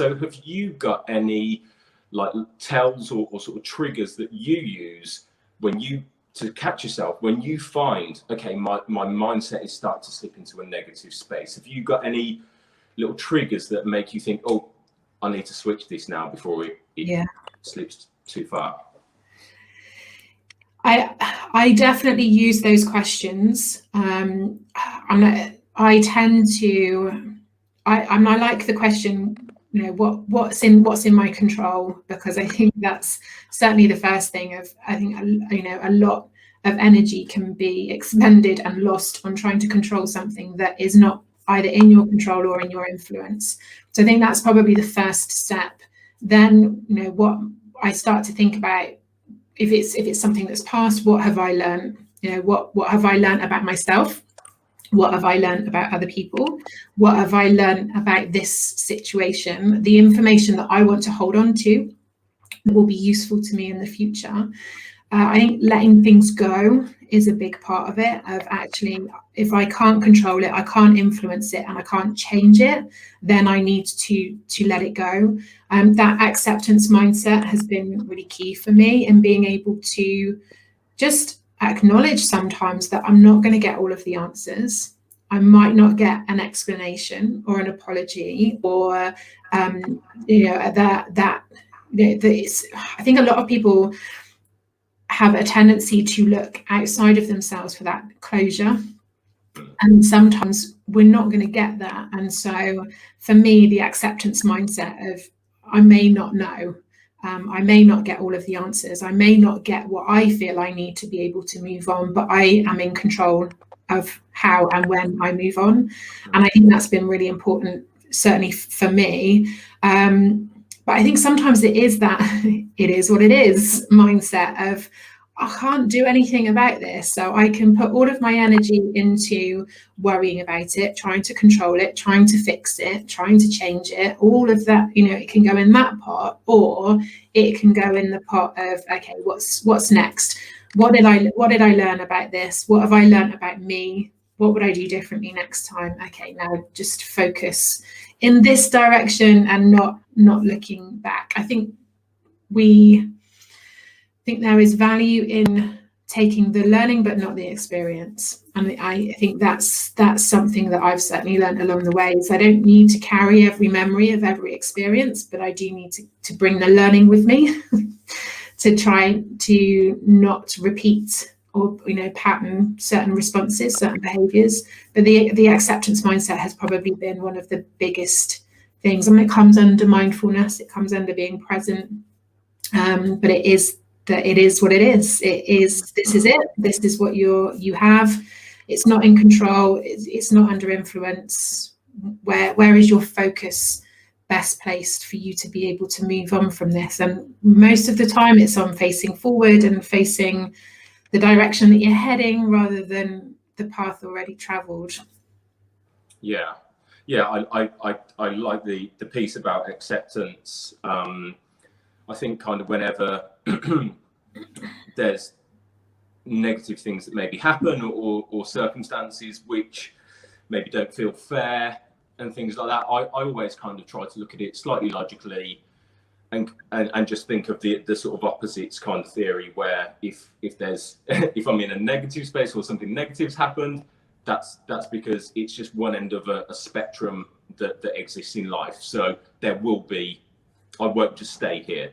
So have you got any like tells or sort of triggers that you use when you to catch yourself when you find, okay, my mindset is starting to slip into a negative space? Have you got any little triggers that make you think, oh, I need to switch this now before it slips too far? I definitely use those questions. I tend to, I like the question, you know, what's in my control, because I think that's certainly the first thing. I think, you know, a lot of energy can be expended and lost on trying to control something that is not either in your control or in your influence. So I think that's probably the first step. Then, you know, what I start to think about, if it's something that's past, what have I learned? You know, what have I learned about myself? What have I learned about other people? What have I learned about this situation? The information that I want to hold on to that will be useful to me in the future. I think letting things go is a big part of it, of actually, if I can't control it, I can't influence it, and I can't change it, then I need to let it go. That acceptance mindset has been really key for me in being able to just acknowledge sometimes that I'm not going to get all of the answers. I might not get an explanation or an apology, or you know, I think a lot of people have a tendency to look outside of themselves for that closure, and sometimes we're not going to get that. And so for me, the acceptance mindset of, I may not know, I may not get all of the answers, I may not get what I feel I need to be able to move on, but I am in control of how and when I move on. And I think that's been really important, certainly for me. But I think sometimes it is that it is what it is mindset of, I can't do anything about this, so I can put all of my energy into worrying about it, trying to control it, trying to fix it, trying to change it. All of that, you know, it can go in that pot, or it can go in the pot of, okay, what's next? What did I learn about this? What have I learned about me? What would I do differently next time? Okay, now just focus in this direction and not looking back. I think there is value in taking the learning but not the experience, and I think that's something that I've certainly learned along the way. Is I don't need to carry every memory of every experience, but I do need to bring the learning with me to try to not repeat or, you know, pattern certain responses, certain behaviors. But the acceptance mindset has probably been one of the biggest things. I mean, it comes under mindfulness, it comes under being present, but it is what it is. This is it. This is what you have. It's not in control. It's not under influence. Where is your focus best placed for you to be able to move on from this? And most of the time it's on facing forward and facing the direction that you're heading rather than the path already traveled. Yeah. I like the piece about acceptance. I think kind of whenever there's negative things that maybe happen, or circumstances which maybe don't feel fair and things like that, I always kind of try to look at it slightly logically and just think of the sort of opposites kind of theory, where if I'm in a negative space or something negative's happened, that's because it's just one end of a spectrum that exists in life. So I won't just stay here.